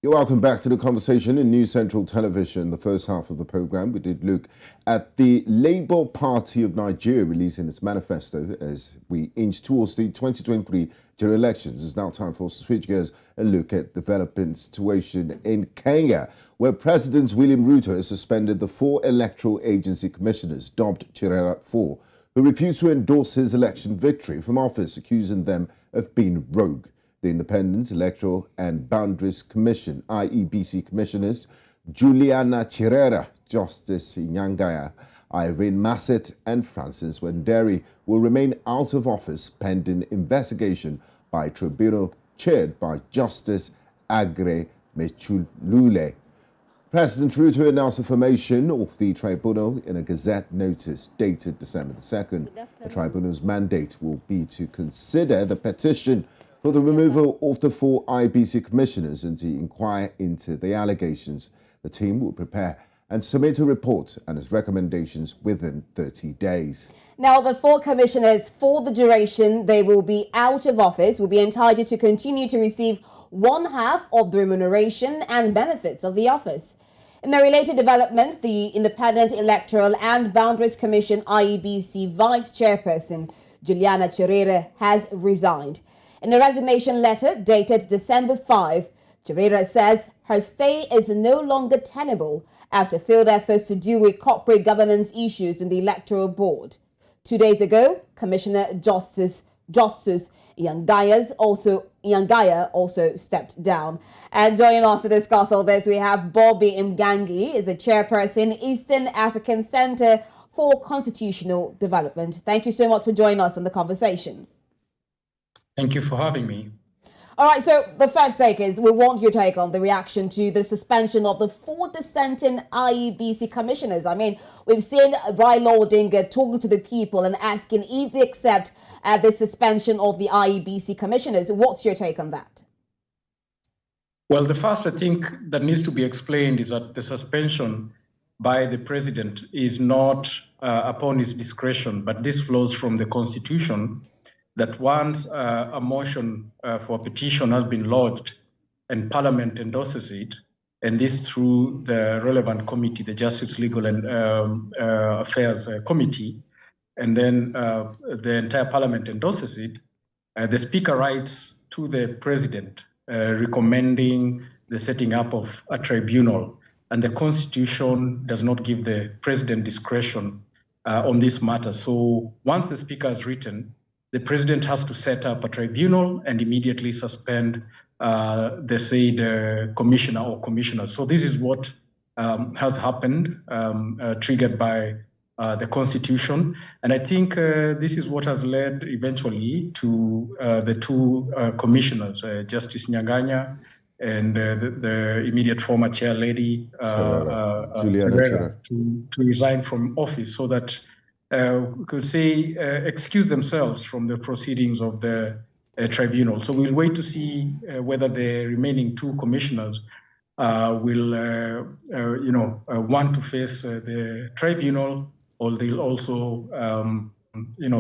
You're welcome back to the conversation in News Central Television. The first half of the program, we did look at the Labour Party of Nigeria releasing its manifesto as we inch towards the 2023 general elections. It's now time for us to switch gears and look at the developing situation in Kenya, where President William Ruto has suspended the 4 electoral agency commissioners, dubbed Cherera 4, who refused to endorse his election victory from office, accusing them of being rogue. The Independent Electoral and Boundaries Commission, IEBC commissioners Juliana Cherera, Justus Nyang'aya, Irene Masit and Francis Wanderi will remain out of office pending investigation by a tribunal chaired by Justice Aggrey Muchelule. President Ruto announced the formation of the tribunal in a Gazette notice dated December the 2nd. The tribunal's mandate will be to consider the petition for the removal of the 4 IBC commissioners and to inquire into the allegations. The team will prepare and submit a report and its recommendations within 30 days. Now, the 4 commissioners, for the duration they will be out of office, will be entitled to continue to receive 1/2 of the remuneration and benefits of the office. In a related development, the Independent Electoral and Boundaries Commission, IEBC Vice Chairperson Juliana Cherera has resigned. In a resignation letter dated December 5, Cherera says her stay is no longer tenable after failed efforts to deal with corporate governance issues in the Electoral Board. 2 days ago, Commissioner Justus Nyang'aya also stepped down. And joining us to discuss all this, we have Bobby Mkangi, is a chairperson, Eastern African Center for Constitutional Development. Thank you so much for joining us in the conversation. Thank you for having me. All right, so the first take is we want your take on the reaction to the suspension of the 4 dissenting IEBC commissioners. I mean, we've seen Raila Odinga talking to the people and asking if they accept the suspension of the IEBC commissioners. What's your take on that? Well, the first I think that needs to be explained is that the suspension by the president is not upon his discretion, but this flows from the Constitution, that once a motion for a petition has been lodged and Parliament endorses it, and this through the relevant committee, the Justice, Legal and Affairs Committee, and then the entire Parliament endorses it, the Speaker writes to the President recommending the setting up of a tribunal, and the Constitution does not give the President discretion on this matter. So once the Speaker has written, the president has to set up a tribunal and immediately suspend the said commissioner or commissioners. So this is what has happened, triggered by the Constitution. And I think this is what has led eventually to the 2 commissioners, Justice Nyang'aya and the immediate former chair lady, Juliana Cherera, to resign from office so that we could say excuse themselves from the proceedings of the tribunal. So we'll wait to see whether the remaining 2 commissioners will, want to face the tribunal, or they'll also,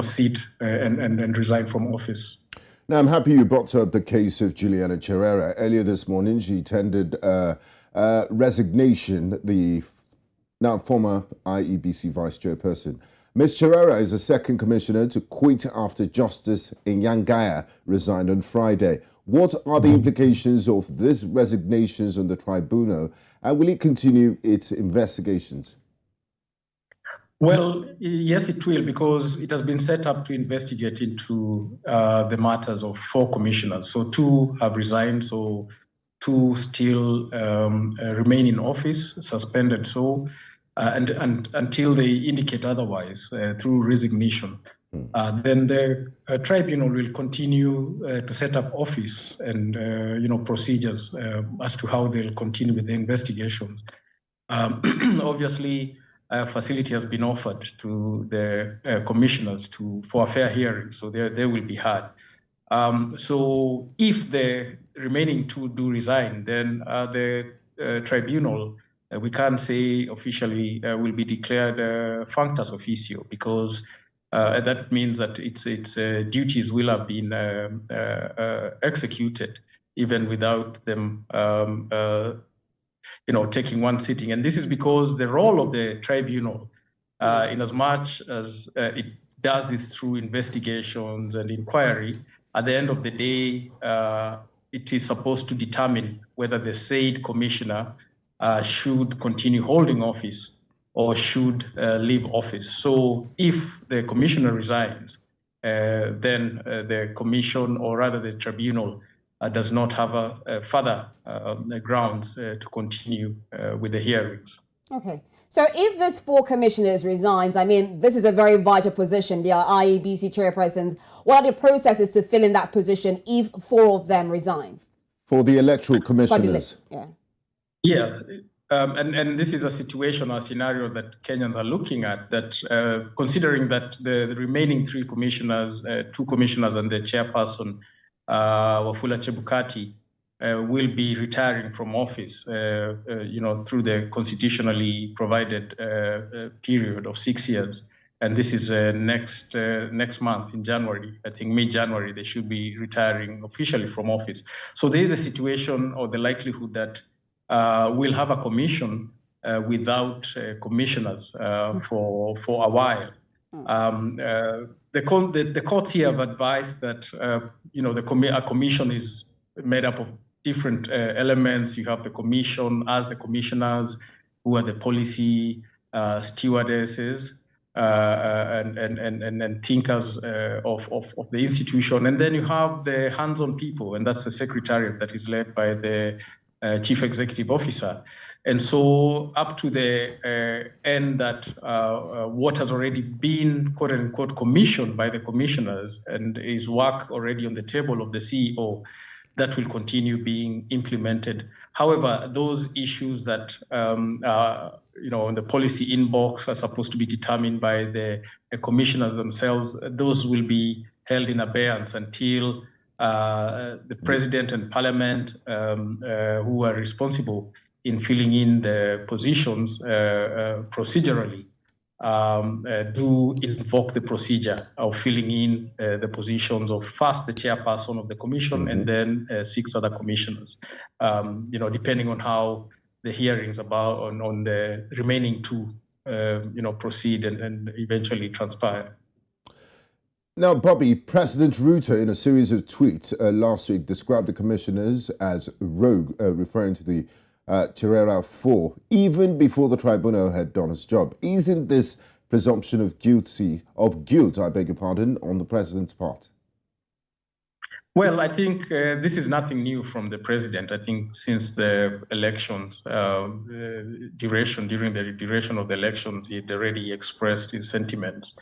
sit and resign from office. Now, I'm happy you brought up the case of Juliana Cherera. Earlier this morning, she tendered resignation, the now former IEBC Vice Chairperson. Ms. Cherera is the 2nd commissioner to quit after Justice Nyang'aya resigned on Friday. What are the implications of these resignations on the tribunal, and will it continue its investigations? Well, yes, it will, because it has been set up to investigate into the matters of 4 commissioners. So 2 have resigned, so 2 still remain in office, suspended. So and until they indicate otherwise through resignation, then the tribunal will continue to set up office and procedures as to how they'll continue with the investigations. Obviously, a facility has been offered to the commissioners for a fair hearing, so they will be heard. So if the remaining 2 do resign, then the tribunal, we can't say officially will be declared functus officio, because that means that its duties will have been executed even without them, taking one sitting. And this is because the role of the tribunal, in as much as it does this through investigations and inquiry, at the end of the day, it is supposed to determine whether the said commissioner should continue holding office or should leave office. So if the commissioner resigns, then the commission, or rather the tribunal, does not have a further grounds to continue with the hearings. Okay. So if this 4 commissioners resigns, I mean, this is a very vital position. They are IEBC chairpersons. What are the processes to fill in that position if 4 of them resign? For the electoral commissioners. Yeah. And this is a situation or scenario that Kenyans are looking at, that considering that the remaining 3 commissioners, 2 commissioners and the chairperson, Wafula Chebukati, will be retiring from office, through the constitutionally provided period of 6 years. And this is next month in January. I think mid-January, they should be retiring officially from office. So there is a situation, or the likelihood, that we'll have a commission without commissioners for a while. The courts here have advised that a commission is made up of different elements. You have the commission as the commissioners, who are the policy stewardesses and thinkers of the institution, and then you have the hands-on people, and that's the secretariat that is led by the chief executive officer. And so up to the end that what has already been quote unquote commissioned by the commissioners and is work already on the table of the CEO, that will continue being implemented. However, those issues that are, in the policy inbox are supposed to be determined by the commissioners themselves, those will be held in abeyance until the president and parliament, who are responsible in filling in the positions procedurally, do invoke the procedure of filling in the positions of first the chairperson of the commission and then 6 other commissioners, depending on how the hearings on the remaining 2 proceed and eventually transpire. Now, Bobby, President Ruto, in a series of tweets last week, described the commissioners as rogue, referring to the Cherera 4, even before the tribunal had done its job. Isn't this presumption of guilt, on the president's part? Well, I think this is nothing new from the president. I think since the elections, during the duration of the elections, he'd already expressed his sentiments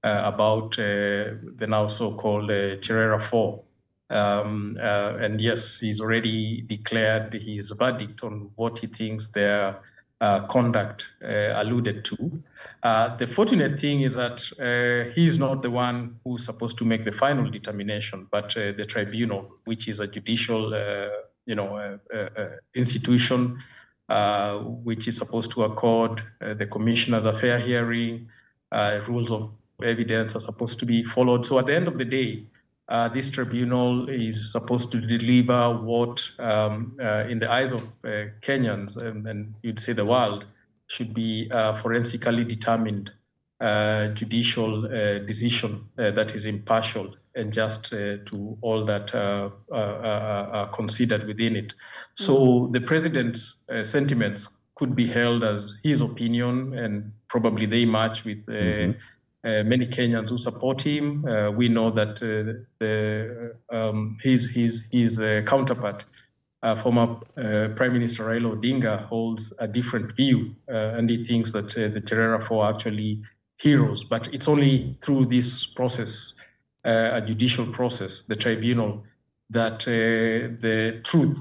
about the now so-called Cherera 4. And yes, he's already declared his verdict on what he thinks their conduct alluded to. The fortunate thing is that he's not the one who's supposed to make the final determination, but the tribunal, which is a judicial institution, which is supposed to accord the commissioners a fair hearing. Rules of evidence are supposed to be followed. So at the end of the day, this tribunal is supposed to deliver what, in the eyes of Kenyans, and you'd say the world, should be a forensically determined judicial decision that is impartial and just to all that are considered within it. So the president's sentiments could be held as his opinion, and probably they match with many Kenyans who support him. We know that his counterpart, former Prime Minister Raila Odinga, holds a different view, and he thinks that the Cherera 4 are actually heroes. But it's only through this process, a judicial process, the tribunal, that the truth,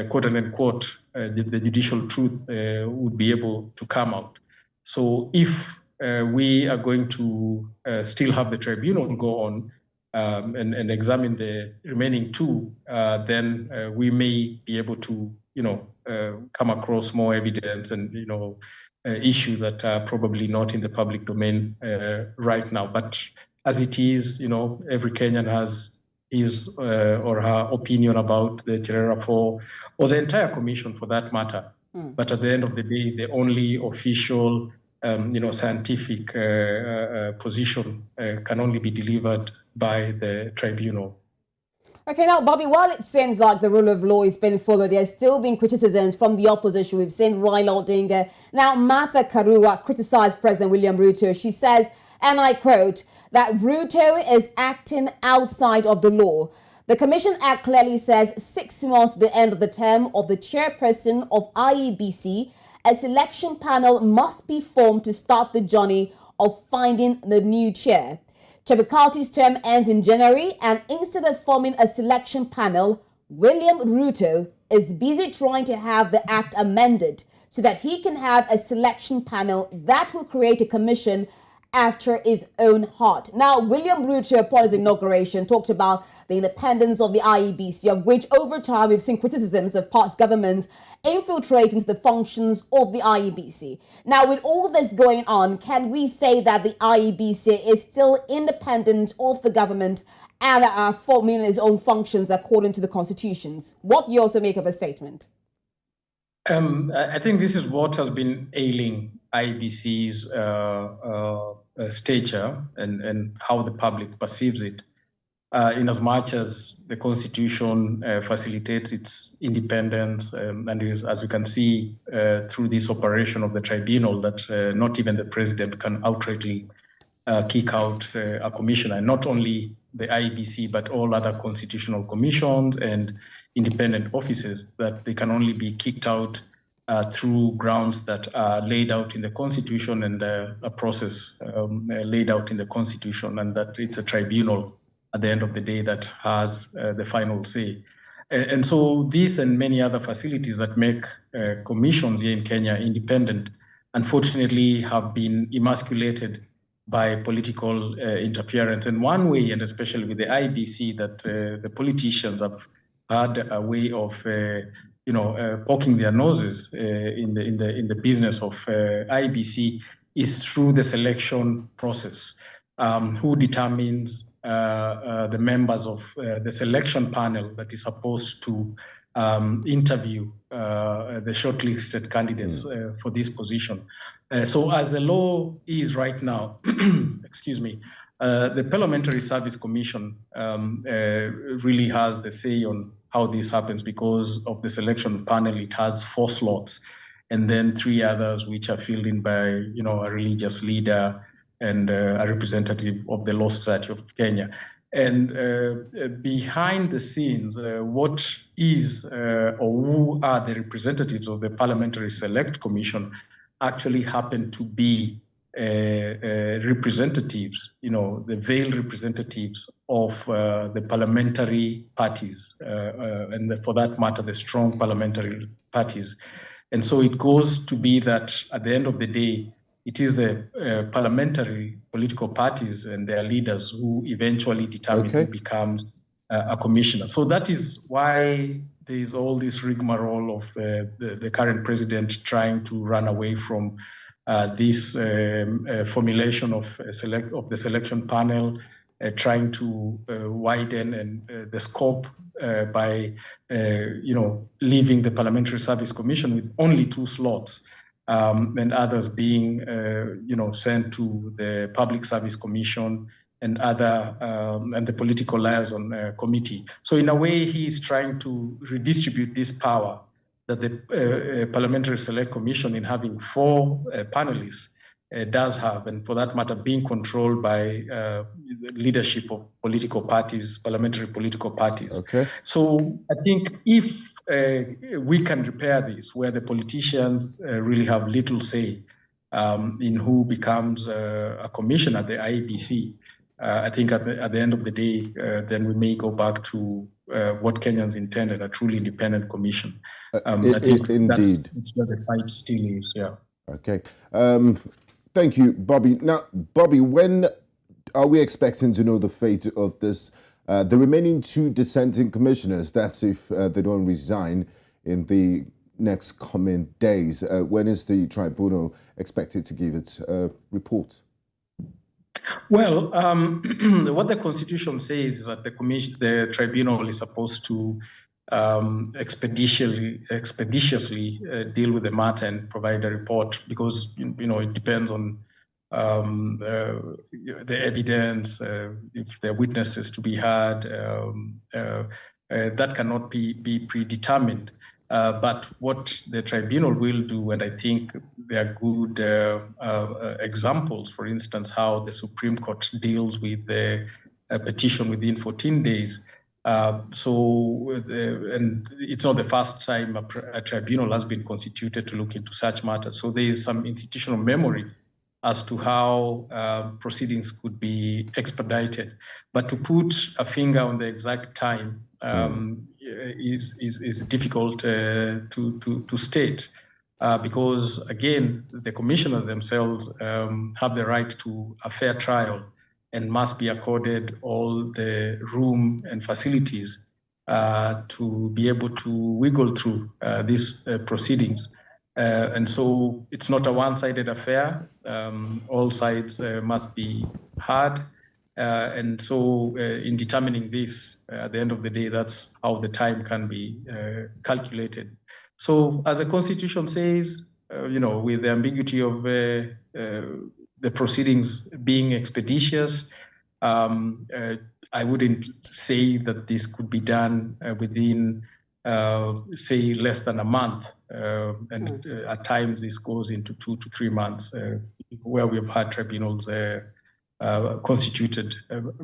quote unquote, the judicial truth would be able to come out. So if we are going to still have the tribunal go on and examine the remaining 2, then we may be able to, come across more evidence and, issues that are probably not in the public domain right now. But as it is, every Kenyan has his or her opinion about the Cherera 4 or the entire commission for that matter. But at the end of the day, the only official scientific position can only be delivered by the tribunal. Okay, now, Bobby, while it seems like the rule of law is being followed, there's still been criticisms from the opposition. We've seen Raila Odinga. Now, Martha Karua criticized President William Ruto. She says, and I quote, that Ruto is acting outside of the law. The Commission Act clearly says 6 months to the end of the term of the chairperson of IEBC, a selection panel must be formed to start the journey of finding the new chair. Chebukati's term ends in January, and instead of forming a selection panel, William Ruto is busy trying to have the act amended so that he can have a selection panel that will create a commission after his own heart. Now, William Ruto, upon his inauguration, talked about the independence of the IEBC, of which over time we've seen criticisms of past governments infiltrate into the functions of the IEBC. Now, with all this going on, can we say that the IEBC is still independent of the government and are forming its own functions according to the constitutions? What do you also make of a statement? I think this is what has been ailing IEBC's stature and how the public perceives it, in as much as the Constitution facilitates its independence, and as we can see through this operation of the tribunal, that not even the president can outrightly kick out a commissioner, and not only the IEBC, but all other constitutional commissions and independent offices, that they can only be kicked out through grounds that are laid out in the Constitution and a process laid out in the Constitution, and that it's a tribunal at the end of the day that has the final say. And so this and many other facilities that make commissions here in Kenya independent, unfortunately, have been emasculated by political interference. And one way, and especially with the IEBC, that the politicians have had a way of poking their noses in the business of IEBC is through the selection process. Who determines the members of the selection panel that is supposed to interview the shortlisted candidates for this position? So as the law is right now, excuse me, the Parliamentary Service Commission really has the say on how this happens. Because of the selection panel, it has 4 slots, and then 3 others which are filled in by a religious leader and a representative of the Law Society of Kenya. And behind the scenes, what is or who are the representatives of the Parliamentary Select Commission actually happen to be representatives, the veiled representatives of the parliamentary parties, and for that matter, the strong parliamentary parties. And so it goes to be that at the end of the day, it is the parliamentary political parties and their leaders who eventually determine who becomes a commissioner. So that is why there is all this rigmarole of the current president trying to run away from this formulation of the selection panel, trying to widen and the scope by leaving the Parliamentary Service Commission with only 2 slots, and others being sent to the Public Service Commission and other and the Political Liaison Committee. So in a way, he is trying to redistribute this power that the Parliamentary Select Commission, in having 4 panelists, does have, and for that matter, being controlled by the leadership of political parties, parliamentary political parties. So I think if we can repair this, where the politicians really have little say in who becomes a commissioner at the IEBC, I think at the end of the day, then we may go back to what Kenyans intended, a truly independent commission. I think that's where the fight still is, Okay. Thank you, Bobby. Now, Bobby, when are we expecting to know the fate of this, the remaining 2 dissenting commissioners? That's if they don't resign in the next coming days. When is the tribunal expected to give its report? Well, what the Constitution says is that the tribunal is supposed to expeditiously deal with the matter and provide a report, because it depends on the evidence, if there are witnesses to be heard. That cannot be predetermined. But what the tribunal will do, and I think there are good examples, for instance, how the Supreme Court deals with the petition within 14 days. And it's not the first time a tribunal has been constituted to look into such matters. So there is some institutional memory as to how proceedings could be expedited. But to put a finger on the exact time is difficult to state, because, again, the commissioners themselves have the right to a fair trial and must be accorded all the room and facilities to be able to wiggle through these proceedings. And so it's not a one-sided affair. All sides must be heard. And so in determining this, at the end of the day, that's how the time can be calculated. So as the Constitution says, with the ambiguity of the proceedings being expeditious, I wouldn't say that this could be done within, say, less than a month. And at times this goes into 2 to 3 months, where we've had tribunals constituted,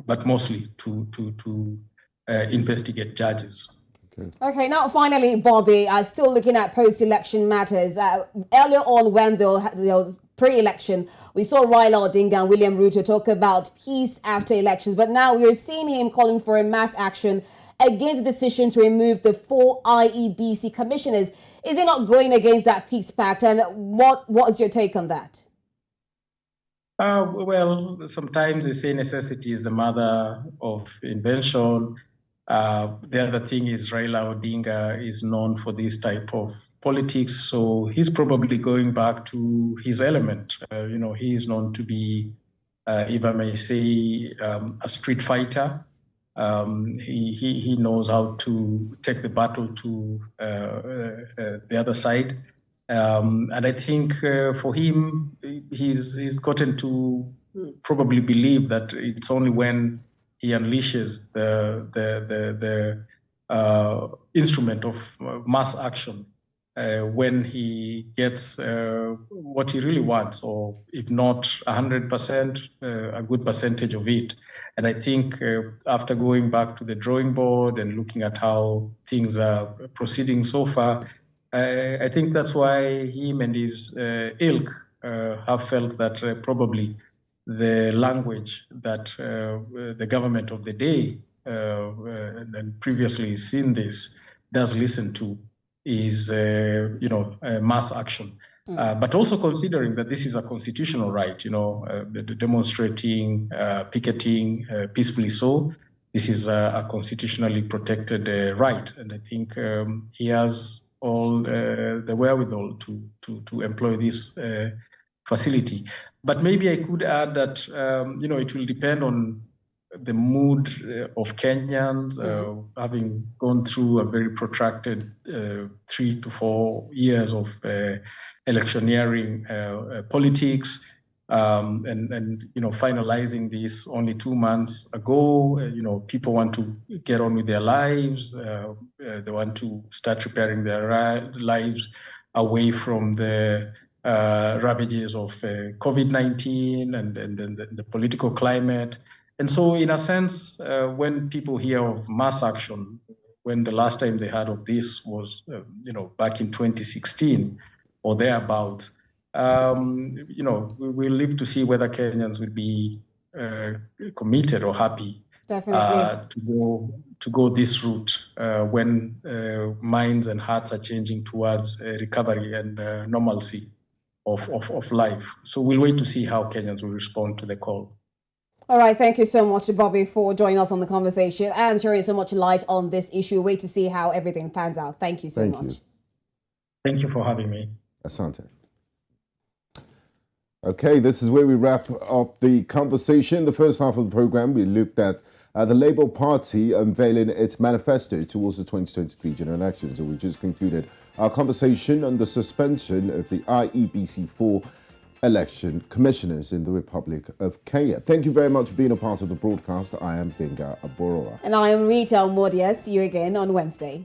but mostly to investigate judges. Okay, now finally, Bobby, still looking at post-election matters. Earlier on, when there was pre-election, we saw Raila Odinga and William Ruto talk about peace after elections, but now we're seeing him calling for a mass action against the decision to remove the 4 IEBC commissioners. Is he not going against that peace pact, and what is your take on that? Well, sometimes they say necessity is the mother of invention. The other thing is Raila Odinga is known for this type of politics, so he's probably going back to his element. He is known to be, if I may say, a street fighter. He knows how to take the battle to the other side. And I think for him, he's gotten to probably believe that it's only when he unleashes the instrument of mass action, when he gets what he really wants, or if not 100%, a good percentage of it. And I think after going back to the drawing board and looking at how things are proceeding so far, I think that's why him and his ilk have felt that probably the language that the government of the day, and previously seen this, does listen to is, mass action. But also considering that this is a constitutional right, the demonstrating, picketing peacefully so, this is a constitutionally protected right. And I think he has all the wherewithal to employ this facility. But maybe I could add that, it will depend on the mood of Kenyans, having gone through a very protracted 3 to 4 years of electioneering politics, and finalizing this only 2 months ago. People want to get on with their lives. They want to start preparing their lives away from the ravages of COVID-19 and the political climate. And so, in a sense, when people hear of mass action, when the last time they heard of this was, back in 2016 or thereabouts, we'll live to see whether Kenyans will be committed or happy to go this route when minds and hearts are changing towards recovery and normalcy of life. So we'll wait to see how Kenyans will respond to the call. All right, thank you so much, Bobby, for joining us on the conversation and sharing so much light on this issue. Wait to see how everything pans out. Thank you so much. Thank you for having me. Asante. Okay, this is where we wrap up the conversation. The first half of the program, we looked at the Labour Party unveiling its manifesto towards the 2023 general elections. And we just concluded our conversation on the suspension of the IEBC4 election commissioners in the Republic of Kenya. Thank you very much for being a part of the broadcast. I am Gbenga Aborowa. And I am Rita Omodia. See you again on Wednesday.